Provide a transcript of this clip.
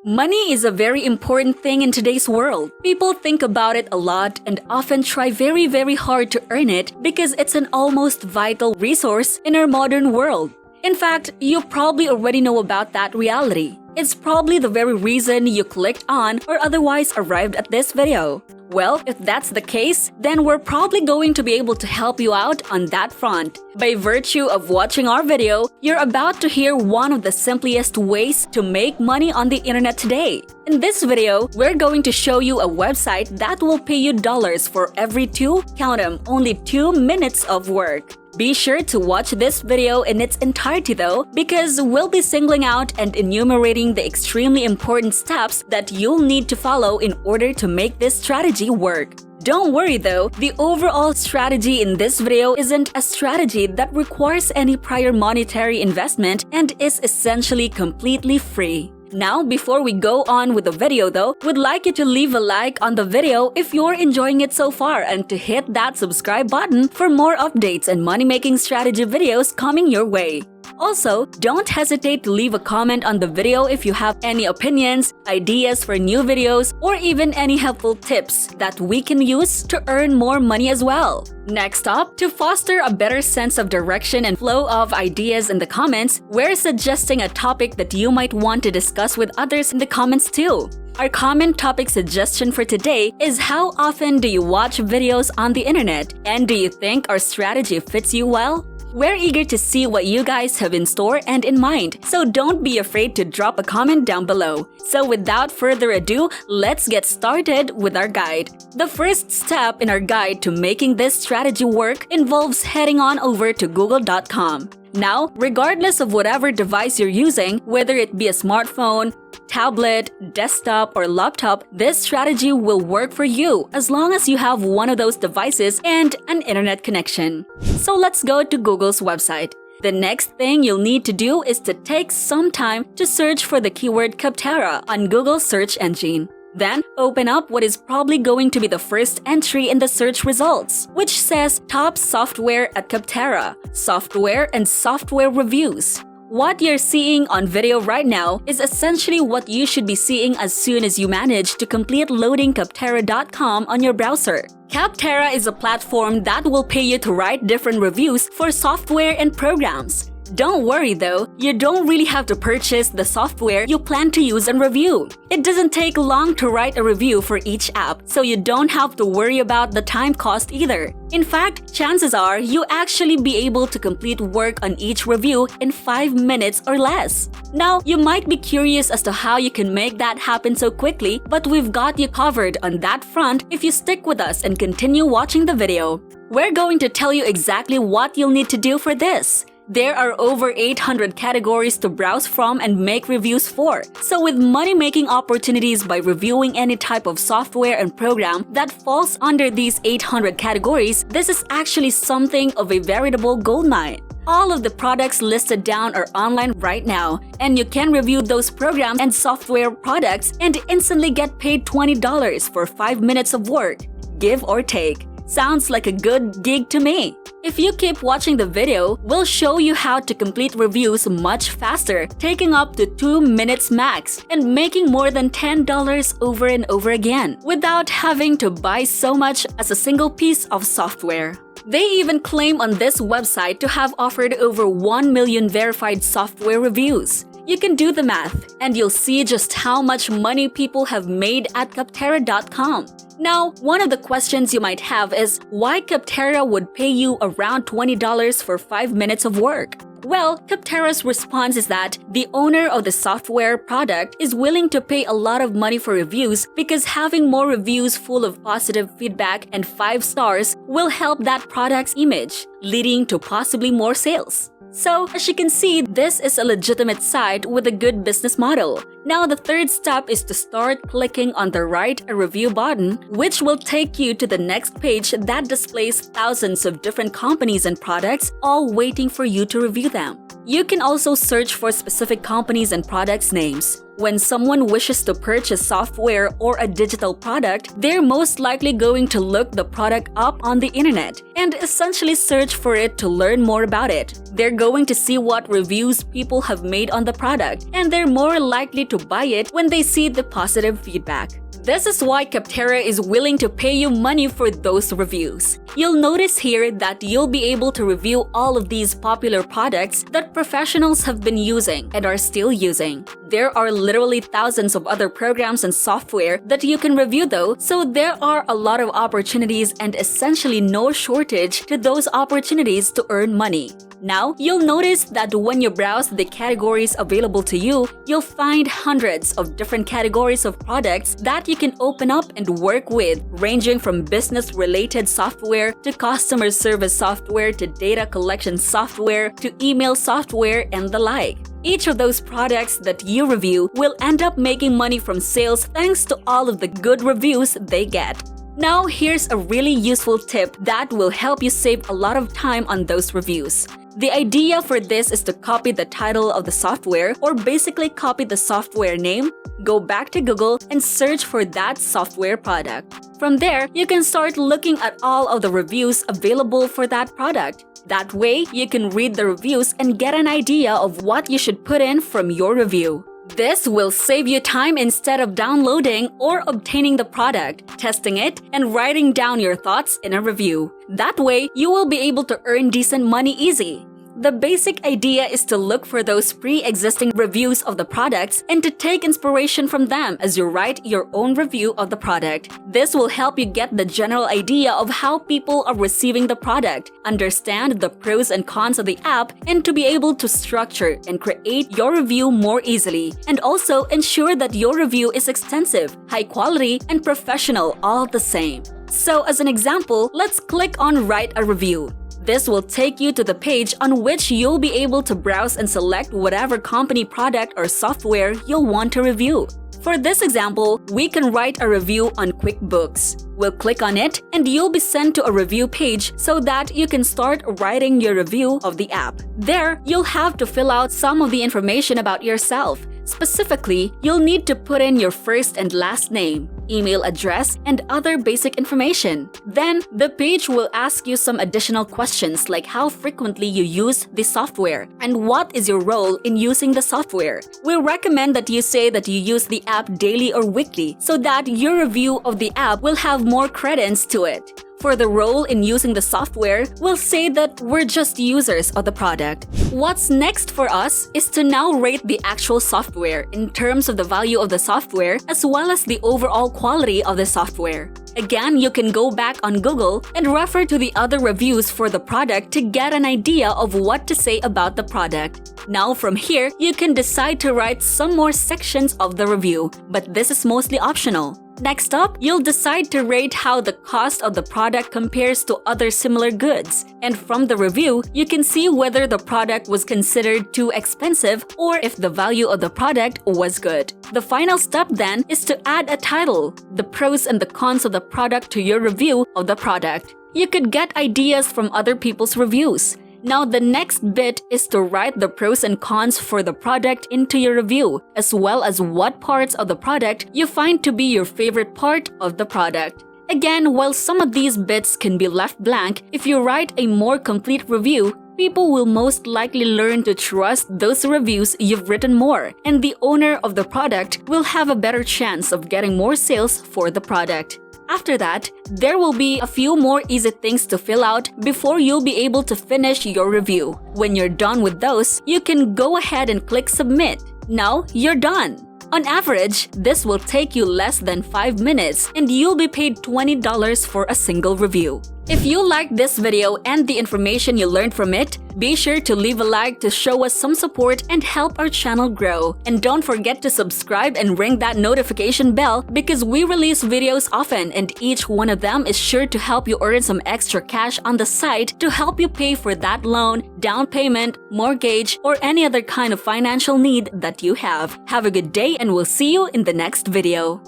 Money is a very important thing in today's world. People think about it a lot and often try very hard to earn it because it's an almost vital resource in our modern world. In fact, you probably already know about that reality. It's probably the very reason you clicked on or otherwise arrived at this video. Well, if that's the case, then we're probably going to be able to help you out on that front. By virtue of watching our video, you're about to hear one of the simplest ways to make money on the internet today. In this video, we're going to show you a website that will pay you dollars for every only 2 minutes of work. Be sure to watch this video in its entirety though, because we'll be singling out and enumerating the extremely important steps that you'll need to follow in order to make this strategy work. Don't worry though, the overall strategy in this video isn't a strategy that requires any prior monetary investment and is essentially completely free. Now, before we go on with the video though, we'd like you to leave a like on the video if you're enjoying it so far and to hit that subscribe button for more updates and money-making strategy videos coming your way. Also, don't hesitate to leave a comment on the video if you have any opinions, ideas for new videos, or even any helpful tips that we can use to earn more money as well. Next up, to foster a better sense of direction and flow of ideas in the comments, we're suggesting a topic that you might want to discuss with others in the comments too. Our comment topic suggestion for today is how often do you watch videos on the internet, and do you think our strategy fits you well? We're eager to see what you guys have in store and in mind, so don't be afraid to drop a comment down below. So without further ado, let's get started with our guide. The first step in our guide to making this strategy work involves heading on over to google.com. Now, regardless of whatever device you're using, whether it be a smartphone, tablet, desktop, or laptop, this strategy will work for you as long as you have one of those devices and an internet connection. So let's go to Google's website. The next thing you'll need to do is to take some time to search for the keyword Kaptera on Google's search engine. Then, open up what is probably going to be the first entry in the search results, which says Top Software at Kaptera, Software and Software Reviews. What you're seeing on video right now is essentially what you should be seeing as soon as you manage to complete loading Kaptera.com on your browser. Kaptera is a platform that will pay you to write different reviews for software and programs. Don't worry though, you don't really have to purchase the software you plan to use and review. It doesn't take long to write a review for each app, so you don't have to worry about the time cost either. In fact, chances are you actually be able to complete work on each review in 5 minutes or less. Now, you might be curious as to how you can make that happen so quickly, but we've got you covered on that front if you stick with us and continue watching the video. We're going to tell you exactly what you'll need to do for this. There are over 800 categories to browse from and make reviews for. So with money-making opportunities by reviewing any type of software and program that falls under these 800 categories, this is actually something of a veritable goldmine. All of the products listed down are online right now, and you can review those programs and software products and instantly get paid $20 for 5 minutes of work. Give or take. Sounds like a good gig to me. If you keep watching the video, we'll show you how to complete reviews much faster, taking up to 2 minutes max and making more than $10 over and over again without having to buy so much as a single piece of software. They even claim on this website to have offered over 1 million verified software reviews. You can do the math, and you'll see just how much money people have made at Kaptera.com. Now, one of the questions you might have is why Kaptera would pay you around $20 for 5 minutes of work. Well, Kaptera's response is that the owner of the software product is willing to pay a lot of money for reviews because having more reviews full of positive feedback and 5 stars will help that product's image, leading to possibly more sales. So, as you can see, this is a legitimate site with a good business model. Now, the third step is to start clicking on the Write a Review button, which will take you to the next page that displays thousands of different companies and products, all waiting for you to review them. You can also search for specific companies and products' names. When someone wishes to purchase software or a digital product, they're most likely going to look the product up on the internet and essentially search for it to learn more about it. They're going to see what reviews people have made on the product, and they're more likely to buy it when they see the positive feedback. This is why Capterra is willing to pay you money for those reviews. You'll notice here that you'll be able to review all of these popular products that professionals have been using and are still using. There are literally thousands of other programs and software that you can review though, so there are a lot of opportunities and essentially no shortage to those opportunities to earn money. Now, you'll notice that when you browse the categories available to you, you'll find hundreds of different categories of products that you can open up and work with, ranging from business-related software to customer service software to data collection software to email software and the like. Each of those products that you review will end up making money from sales thanks to all of the good reviews they get. Now, here's a really useful tip that will help you save a lot of time on those reviews. The idea for this is to copy the title of the software, or basically copy the software name, go back to Google and search for that software product. From there, you can start looking at all of the reviews available for that product. That way, you can read the reviews and get an idea of what you should put in from your review. This will save you time instead of downloading or obtaining the product, testing it, and writing down your thoughts in a review. That way, you will be able to earn decent money easy. The basic idea is to look for those pre-existing reviews of the products and to take inspiration from them as you write your own review of the product. This will help you get the general idea of how people are receiving the product, understand the pros and cons of the app, and to be able to structure and create your review more easily, and also ensure that your review is extensive, high quality, and professional all the same. So as an example, let's click on Write a Review. This will take you to the page on which you'll be able to browse and select whatever company product or software you'll want to review. For this example, we can write a review on QuickBooks. We'll click on it and you'll be sent to a review page so that you can start writing your review of the app. There, you'll have to fill out some of the information about yourself. Specifically, you'll need to put in your first and last name, email address, and other basic information. Then, the page will ask you some additional questions like how frequently you use the software and what is your role in using the software. We recommend that you say that you use the app daily or weekly so that your review of the app will have more credence to it. For the role in using the software, we'll say that we're just users of the product. What's next for us is to now rate the actual software in terms of the value of the software as well as the overall quality of the software. Again, you can go back on Google and refer to the other reviews for the product to get an idea of what to say about the product. Now from here, you can decide to write some more sections of the review, but this is mostly optional. Next up, you'll decide to rate how the cost of the product compares to other similar goods. And from the review, you can see whether the product was considered too expensive or if the value of the product was good. The final step then is to add a title, the pros and the cons of the product to your review of the product. You could get ideas from other people's reviews. Now the next bit is to write the pros and cons for the product into your review, as well as what parts of the product you find to be your favorite part of the product. Again, while some of these bits can be left blank, if you write a more complete review, people will most likely learn to trust those reviews you've written more, and the owner of the product will have a better chance of getting more sales for the product. After that, there will be a few more easy things to fill out before you'll be able to finish your review. When you're done with those, you can go ahead and click Submit. Now, you're done. On average, this will take you less than 5 minutes and you'll be paid $20 for a single review. If you liked this video and the information you learned from it, be sure to leave a like to show us some support and help our channel grow. And don't forget to subscribe and ring that notification bell because we release videos often and each one of them is sure to help you earn some extra cash on the site to help you pay for that loan, down payment, mortgage, or any other kind of financial need that you have. Have a good day and we'll see you in the next video.